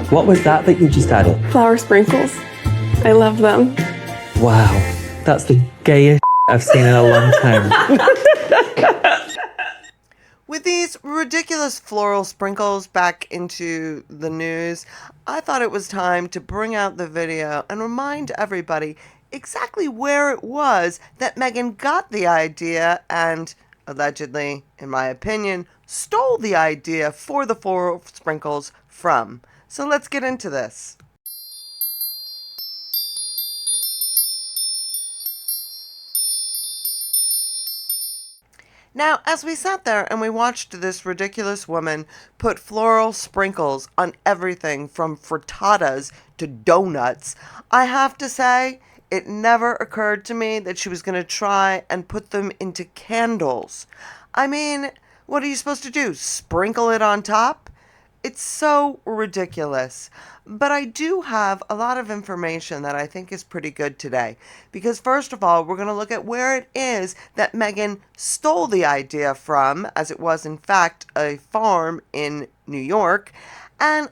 What was that you just added? Flower sprinkles. I love them. Wow, that's the gayest I've seen in a long time. With these ridiculous floral sprinkles back into the news, I thought it was time to bring out the video and remind everybody exactly where it was that Meghan got the idea and, allegedly, in my opinion, stole the idea for the floral sprinkles from. So let's get into this. Now, as we sat there and we watched this ridiculous woman put floral sprinkles on everything from frittatas to donuts, I have to say, it never occurred to me that she was going to try and put them into candles. I mean, what are you supposed to do? Sprinkle it on top? It's so ridiculous. But I do have a lot of information that I think is pretty good today. Because first of all, we're going to look at where it is that Meghan stole the idea from, as it was in fact a farm in New York. And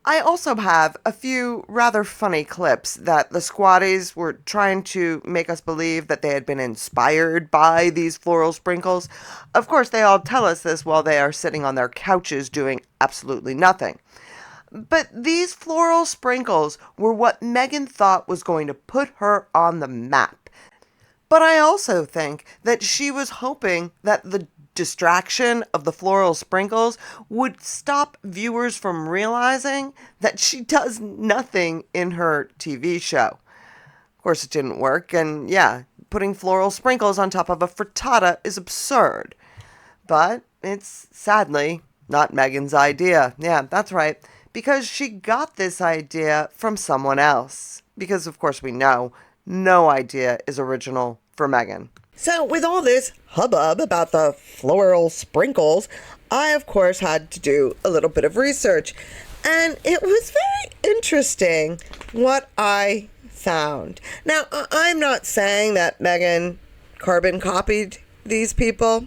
I also have a few rather funny clips that the Squaddies were trying to make us believe that they had been inspired by these floral sprinkles. Of course, they all tell us this while they are sitting on their couches doing absolutely nothing. But these floral sprinkles were what Meghan thought was going to put her on the map. But I also think that she was hoping that the distraction of the floral sprinkles would stop viewers from realizing that she does nothing in her TV show. Of course, it didn't work, and yeah, putting floral sprinkles on top of a frittata is absurd. But it's sadly not Meghan's idea. Yeah, that's right, because she got this idea from someone else. Because, of course, we know no idea is original for Meghan. So with all this hubbub about the floral sprinkles, I, of course, had to do a little bit of research. And it was very interesting what I found. Now, I'm not saying that Meghan carbon copied these people.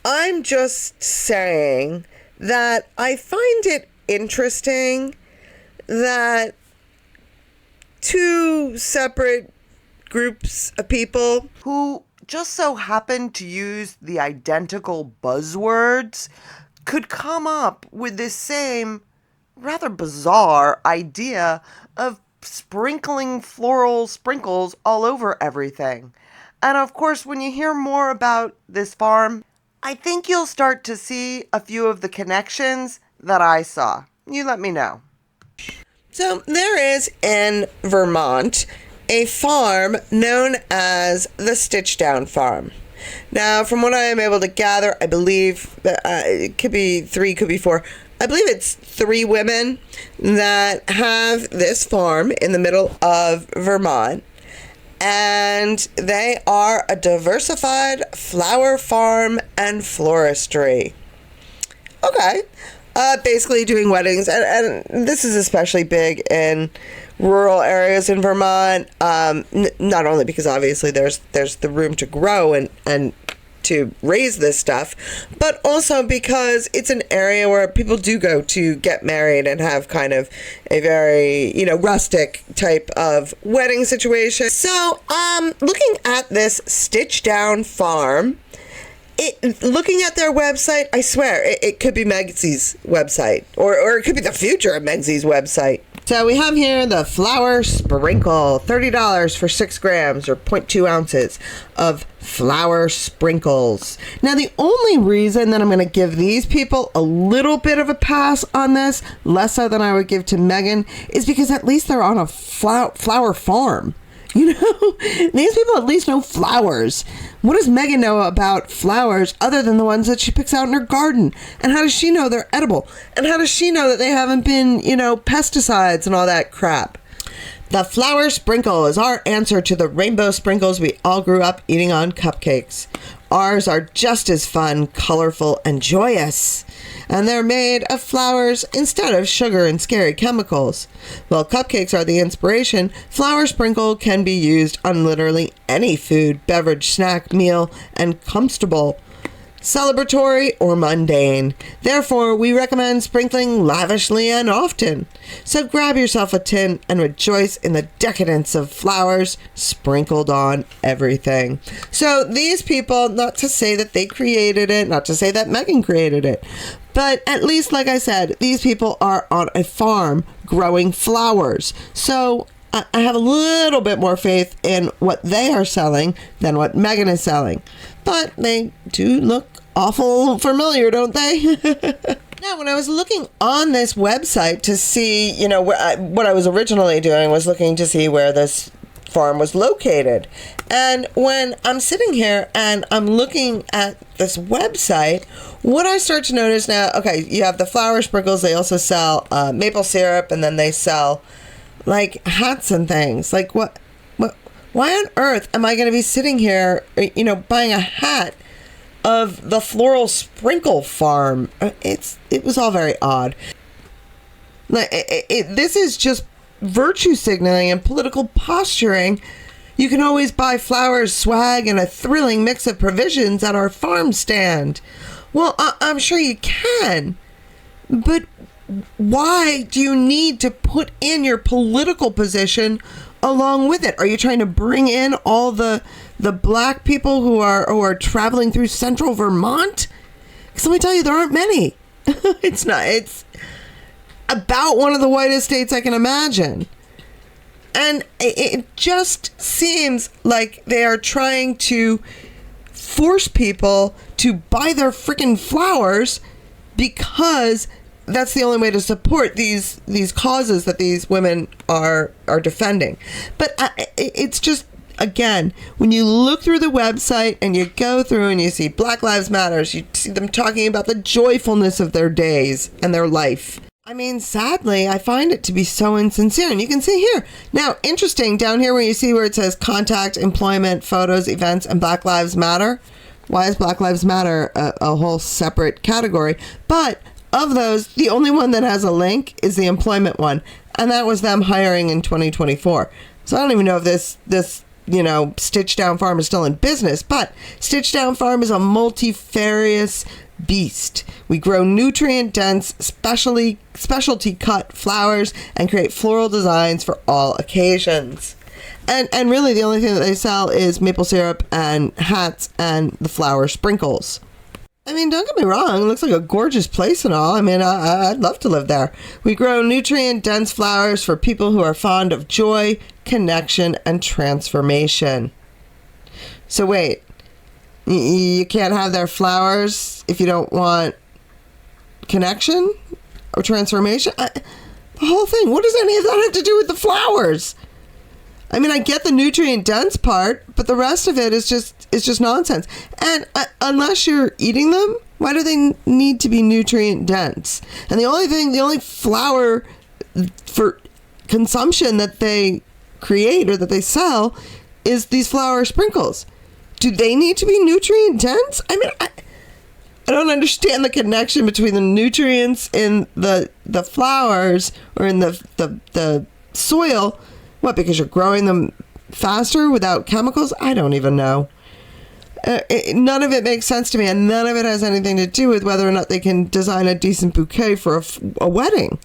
I'm just saying that I find it interesting that two separate groups of people who just so happen to use the identical buzzwords could come up with this same rather bizarre idea of sprinkling floral sprinkles all over everything. And of course, when you hear more about this farm, I think you'll start to see a few of the connections that I saw. You let me know. So there is in Vermont a farm known as the Stitch Down Farm. Now, from what I am able to gather, I believe it could be 3, could be 4. I believe it's 3 women that have this farm in the middle of Vermont. And they are a diversified flower farm and floristry. Okay. Basically doing weddings. And this is especially big in rural areas in Vermont, not only because obviously there's the room to grow and to raise this stuff, but also because it's an area where people do go to get married and have kind of a very, rustic type of wedding situation. So, looking at this Stitch Down Farm, looking at their website, I swear, it could be Megxit's website, or it could be the future of Megxit's website. So we have here the flower sprinkle, $30 for 6 grams or 0.2 ounces of flower sprinkles. Now, the only reason that I'm going to give these people a little bit of a pass on this, less so than I would give to Meghan, is because at least they're on a flower farm. These people at least know flowers. What does Meghan know about flowers other than the ones that she picks out in her garden? And how does she know they're edible? And how does she know that they haven't been, pesticides and all that crap? The flower sprinkle is our answer to the rainbow sprinkles we all grew up eating on cupcakes. Ours are just as fun, colorful, and joyous. And they're made of flowers instead of sugar and scary chemicals. While cupcakes are the inspiration, flower sprinkle can be used on literally any food, beverage, snack, meal, and comestible. celebratory, or mundane. Therefore, we recommend sprinkling lavishly and often. So grab yourself a tin and rejoice in the decadence of flowers sprinkled on everything. So these people, not to say that they created it, not to say that Meghan created it, but at least, like I said, these people are on a farm growing flowers. So I have a little bit more faith in what they are selling than what Meghan is selling. But they do look awful familiar, don't they? Now, when I was looking on this website to see, you know, what I was originally doing was looking to see where this farm was located. And when I'm sitting here and I'm looking at this website, what I start to notice now, okay, you have the flower sprinkles. They also sell maple syrup, and then they sell like hats and things. Like what, why on earth am I going to be sitting here, you know, buying a hat of the floral sprinkle farm? It was all very odd. Like, this is just virtue signaling and political posturing. You can always buy flowers, swag, and a thrilling mix of provisions at our farm stand. Well, I'm sure you can, but why do you need to put in your political position along with it? Are you trying to bring in all the black people who are traveling through central Vermont? Because let me tell you, there aren't many. It's about one of the whitest states I can imagine. And it just seems like they are trying to force people to buy their freaking flowers because that's the only way to support these causes that these women are defending. But it's just, again, when you look through the website and you go through and you see Black Lives Matter, you see them talking about the joyfulness of their days and their life. I mean, sadly, I find it to be so insincere. And you can see here. Now, interesting, down here where you see where it says contact, employment, photos, events, and Black Lives Matter. Why is Black Lives Matter a whole separate category? But of those, the only one that has a link is the employment one. And that was them hiring in 2024. So I don't even know if this you know, Stitch Down Farm is still in business. But Stitch Down Farm is a multifarious beast. We grow nutrient-dense, specialty cut flowers and create floral designs for all occasions. And really the only thing that they sell is maple syrup and hats and the flower sprinkles. I mean, don't get me wrong, it looks like a gorgeous place and all. I mean, I'd love to live there. We grow nutrient-dense flowers for people who are fond of joy, connection, and transformation. So wait, you can't have their flowers if you don't want connection or transformation? The whole thing, what does any of that have to do with the flowers? I mean, I get the nutrient dense part, but the rest of it is just nonsense. And unless you're eating them, why do they need to be nutrient dense? And the only flower for consumption that they create or that they sell is these flower sprinkles. Do they need to be nutrient dense? I mean, I don't understand the connection between the nutrients in the flowers or in the soil. What, because you're growing them faster without chemicals? I don't even know. None of it makes sense to me, and none of it has anything to do with whether or not they can design a decent bouquet for a wedding.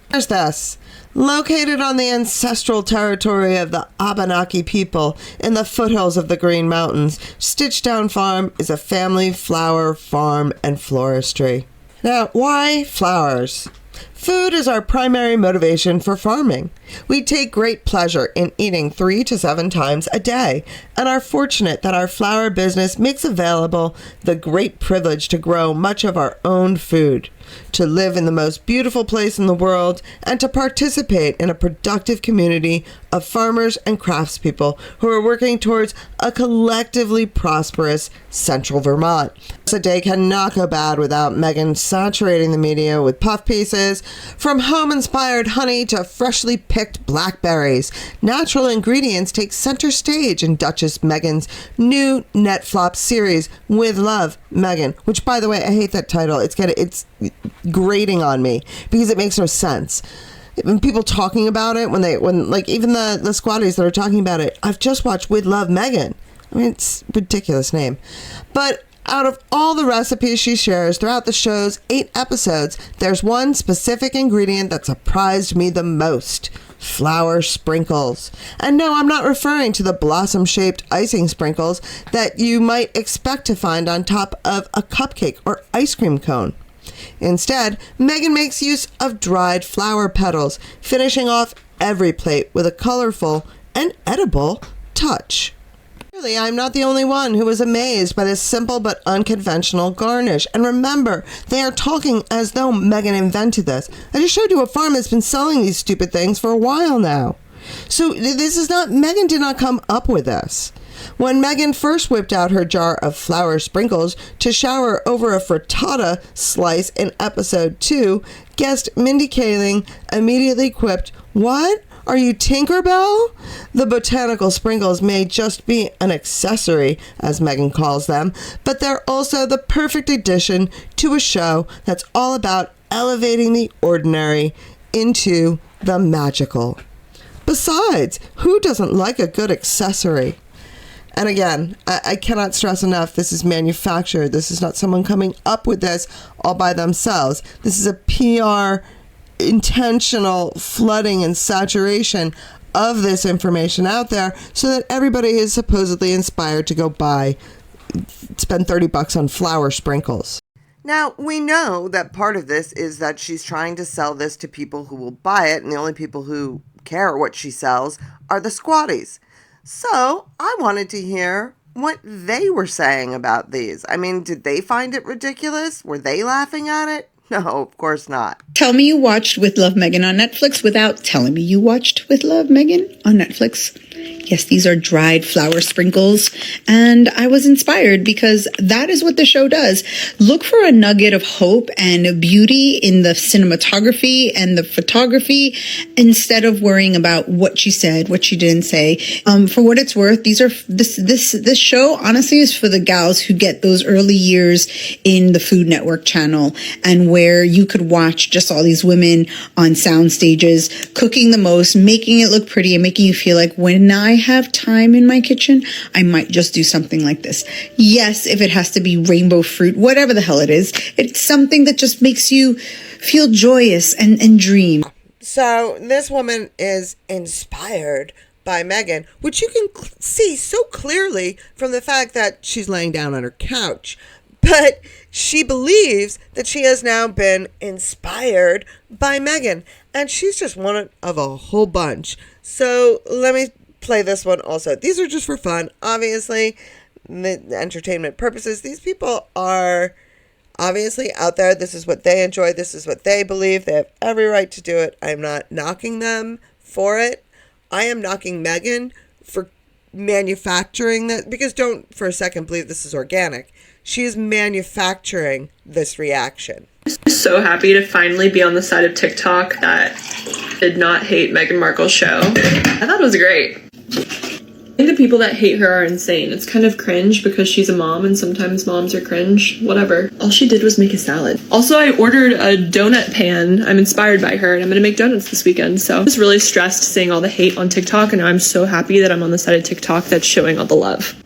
There's this. Located on the ancestral territory of the Abenaki people in the foothills of the Green Mountains, Stitch Down Farm is a family flower farm and floristry. Now, why flowers? Food is our primary motivation for farming. We take great pleasure in eating 3 to 7 times a day and are fortunate that our flower business makes available the great privilege to grow much of our own food, to live in the most beautiful place in the world, and to participate in a productive community of farmers and craftspeople who are working towards a collectively prosperous central Vermont. A day cannot go bad without Meghan saturating the media with puff pieces. From home-inspired honey to freshly picked blackberries, natural ingredients take center stage in Duchess Meghan's new Netflix series, With Love, Meghan, which, by the way, I hate that title. It's grating on me because it makes no sense. When people talking about it, when like even the Squaddies that are talking about it, I've just watched With Love, Meghan. I mean, it's a ridiculous name. But out of all the recipes she shares throughout the show's 8 episodes, there's one specific ingredient that surprised me the most: flour sprinkles. And no, I'm not referring to the blossom-shaped icing sprinkles that you might expect to find on top of a cupcake or ice cream cone. Instead, Meghan makes use of dried flower petals, finishing off every plate with a colorful and edible touch. Clearly, I'm not the only one who was amazed by this simple but unconventional garnish. And remember, they are talking as though Meghan invented this. I just showed you a farm that's been selling these stupid things for a while now. So this is not, Meghan did not come up with this. When Meghan first whipped out her jar of flour sprinkles to shower over a frittata slice in episode 2, guest Mindy Kaling immediately quipped, "What? Are you Tinkerbell?" The botanical sprinkles may just be an accessory, as Meghan calls them, but they're also the perfect addition to a show that's all about elevating the ordinary into the magical. Besides, who doesn't like a good accessory? And again, I cannot stress enough, this is manufactured. This is not someone coming up with this all by themselves. This is a PR intentional flooding and saturation of this information out there so that everybody is supposedly inspired to go spend $30 on flour sprinkles. Now, we know that part of this is that she's trying to sell this to people who will buy it, and the only people who care what she sells are the Squaddies. So I wanted to hear what they were saying about these. I mean, did they find it ridiculous? Were they laughing at it? No, of course not. Tell me you watched With Love Meghan on Netflix without telling me you watched With Love Meghan on Netflix. Yes, these are dried flour sprinkles, and I was inspired because that is what the show does. Look for a nugget of hope and beauty in the cinematography and the photography instead of worrying about what she said, what she didn't say. For what it's worth, this show honestly is for the gals who get those early years in the Food Network channel and where you could watch just all these women on sound stages cooking the most, making it look pretty and making you feel like when I have time in my kitchen, I might just do something like this. Yes, if it has to be rainbow fruit, whatever the hell it is, it's something that just makes you feel joyous and dream. So this woman is inspired by Meghan, which you can see so clearly from the fact that she's laying down on her couch. But she believes that she has now been inspired by Meghan, and she's just one of a whole bunch. So let me play this one also. These are just for fun, obviously, the entertainment purposes. These people are obviously out there. This is what they enjoy. This is what they believe. They have every right to do it. I'm not knocking them for it. I am knocking Meghan for manufacturing that, because don't for a second believe this is organic. She is manufacturing this reaction. So happy to finally be on the side of TikTok that did not hate Meghan Markle's show. I thought it was great. I think the people that hate her are insane. It's kind of cringe because she's a mom and sometimes moms are cringe. Whatever. All she did was make a salad. Also, I ordered a donut pan. I'm inspired by her and I'm going to make donuts this weekend. So I was really stressed seeing all the hate on TikTok, and I'm so happy that I'm on the side of TikTok that's showing all the love.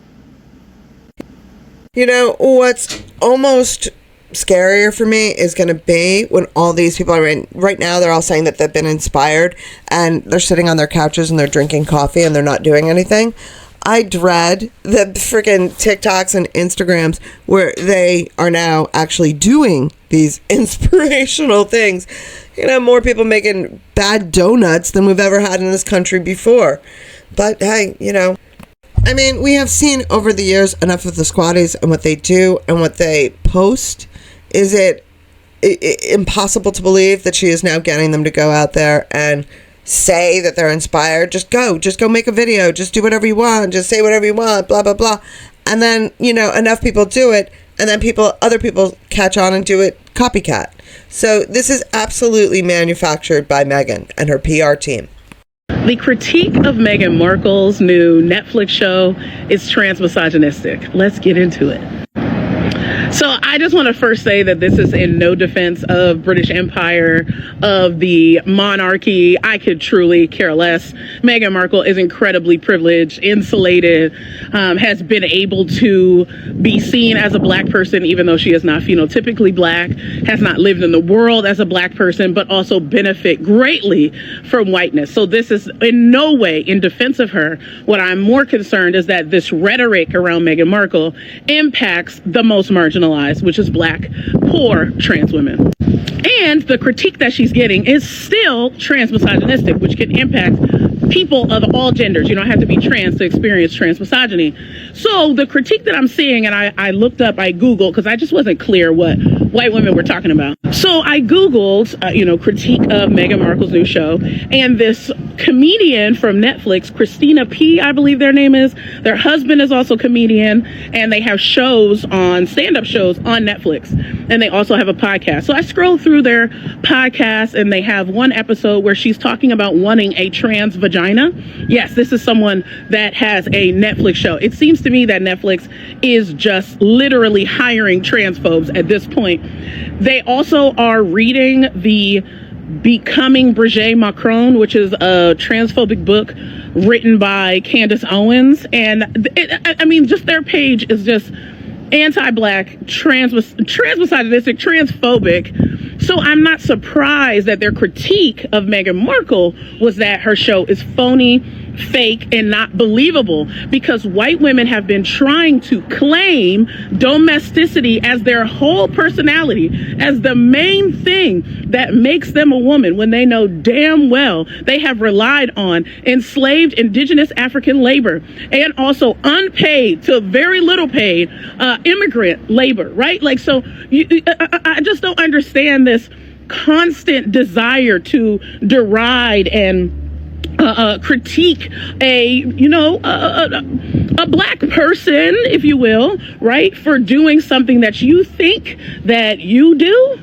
You know, what's almost scarier for me is going to be when all these people are right now, they're all saying that they've been inspired and they're sitting on their couches and they're drinking coffee and they're not doing anything. I dread the freaking TikToks and Instagrams where they are now actually doing these inspirational things. You know, more people making bad donuts than we've ever had in this country before. But hey, you know, I mean, we have seen over the years enough of the Squaddies and what they do and what they post. Is it impossible to believe that she is now getting them to go out there and say that they're inspired? Just go make a video, just do whatever you want, just say whatever you want, blah, blah, blah. And then, you know, enough people do it, and then other people catch on and do it copycat. So this is absolutely manufactured by Meghan and her PR team. The critique of Meghan Markle's new Netflix show is transmisogynistic. Let's get into it. So I just want to first say that this is in no defense of British Empire, of the monarchy. I could truly care less. Meghan Markle is incredibly privileged, insulated, has been able to be seen as a black person, even though she is not phenotypically black, has not lived in the world as a black person, but also benefit greatly from whiteness. So this is in no way in defense of her. What I'm more concerned is that this rhetoric around Meghan Markle impacts the most marginalized, which is black, poor trans women. And the critique that she's getting is still trans misogynistic, which can impact people of all genders. You don't have to be trans to experience trans misogyny. So the critique that I'm seeing, and I looked up, I Googled, because I just wasn't clear what white women were talking about. So I Googled, critique of Meghan Markle's new show, and this comedian from Netflix, Christina P., I believe their name is, their husband is also a comedian, and they have shows on, stand-up shows on Netflix, and they also have a podcast. So I scrolled through their podcast, and they have one episode where she's talking about wanting a trans vagina. Yes, this is someone that has a Netflix show. It seems to me that Netflix is just literally hiring transphobes at this point. They also are reading the Becoming Brigitte Macron, which is a transphobic book written by Candace Owens. And just their page is just anti-black, trans-misogynistic, transphobic. So I'm not surprised that their critique of Meghan Markle was that her show is phony, fake, and not believable, because white women have been trying to claim domesticity as their whole personality, as the main thing that makes them a woman, when they know damn well they have relied on enslaved indigenous African labor and also unpaid to very little paid immigrant labor, right? Like, so I just don't understand this constant desire to deride and critique a black person, if you will, right, for doing something that you think that you do.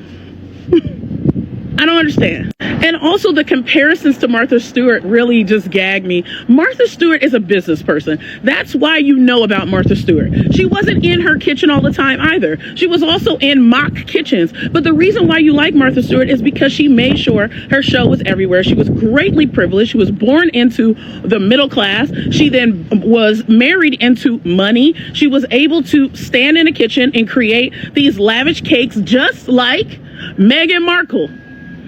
I don't understand. And also the comparisons to Martha Stewart really just gag me. Martha Stewart is a business person. That's why you know about Martha Stewart. She wasn't in her kitchen all the time either. She was also in mock kitchens. But the reason why you like Martha Stewart is because she made sure her show was everywhere. She was greatly privileged. She was born into the middle class. She then was married into money. She was able to stand in a kitchen and create these lavish cakes just like Meghan Markle.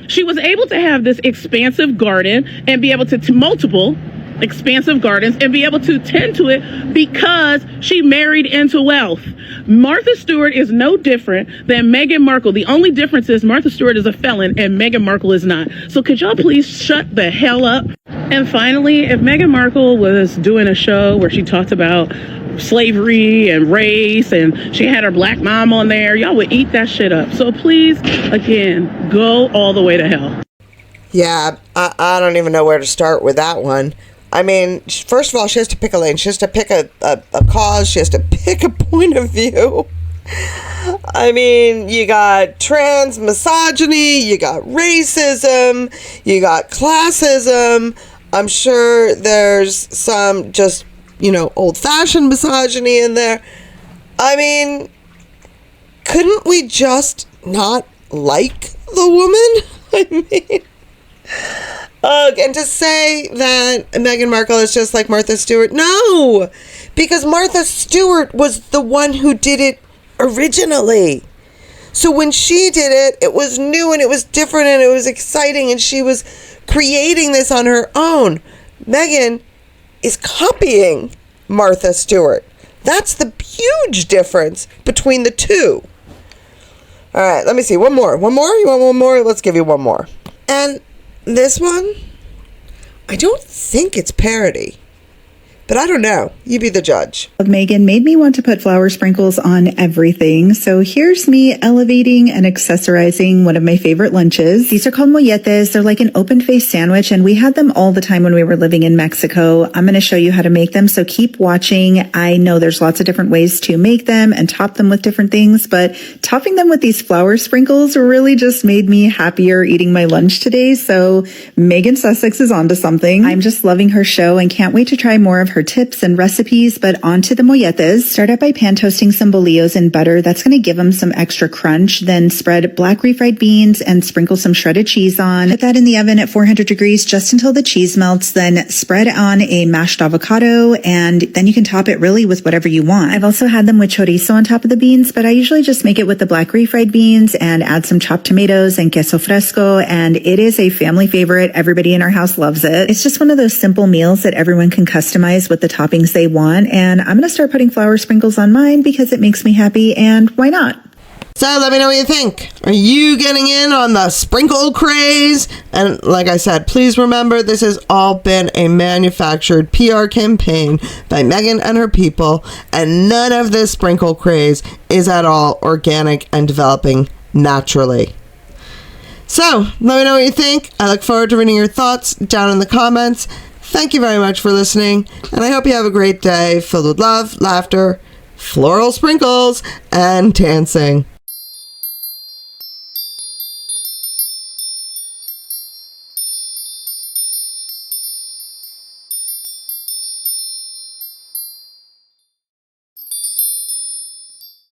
She was able to have this expansive garden and be able to multiple expansive gardens and be able to tend to it because she married into wealth. Martha Stewart is no different than Meghan Markle. The only difference is Martha Stewart is a felon and Meghan Markle is not. So could y'all please shut the hell up? And finally, if Meghan Markle was doing a show where she talked about slavery and race and she had her black mom on there, y'all would eat that shit up. So please, again, go all the way to hell. Yeah, I don't even know where to start with that one. I mean, first of all, she has to pick a lane. She has to pick a cause. She has to pick a point of view. I mean, you got trans misogyny, you got racism, you got classism. I'm sure there's some just, old-fashioned misogyny in there. I mean, couldn't we just not like the woman? I mean, and to say that Meghan Markle is just like Martha Stewart, no, because Martha Stewart was the one who did it originally. So when she did it, it was new and it was different and it was exciting and she was creating this on her own. Meghan is copying Martha Stewart. That's the huge difference between the two. All right, let me see. One more? You want one more? Let's give you one more. And this one, I don't think it's parody, but I don't know. You be the judge. Meghan made me want to put flower sprinkles on everything. So here's me elevating and accessorizing one of my favorite lunches. These are called molletes. They're like an open-faced sandwich, and we had them all the time when we were living in Mexico. I'm going to show you how to make them, so keep watching. I know there's lots of different ways to make them and top them with different things, but topping them with these flower sprinkles really just made me happier eating my lunch today. So Meghan Sussex is onto something. I'm just loving her show and can't wait to try more of her for tips and recipes, but on to the molletes. Start out by pan toasting some bolillos in butter. That's going to give them some extra crunch. Then spread black refried beans and sprinkle some shredded cheese on. Put that in the oven at 400 degrees just until the cheese melts. Then spread on a mashed avocado, and then you can top it really with whatever you want. I've also had them with chorizo on top of the beans, but I usually just make it with the black refried beans and add some chopped tomatoes and queso fresco, and it is a family favorite. Everybody in our house loves it. It's just one of those simple meals that everyone can customize with the toppings they want, and I'm going to start putting flour sprinkles on mine because it makes me happy, and why not? So let me know what you think. Are you getting in on the sprinkle craze? And like I said, please remember this has all been a manufactured PR campaign by Meghan and her people, and none of this sprinkle craze is at all organic and developing naturally. So let me know what you think. I look forward to reading your thoughts down in the comments. Thank you very much for listening, and I hope you have a great day filled with love, laughter, floral sprinkles, and dancing.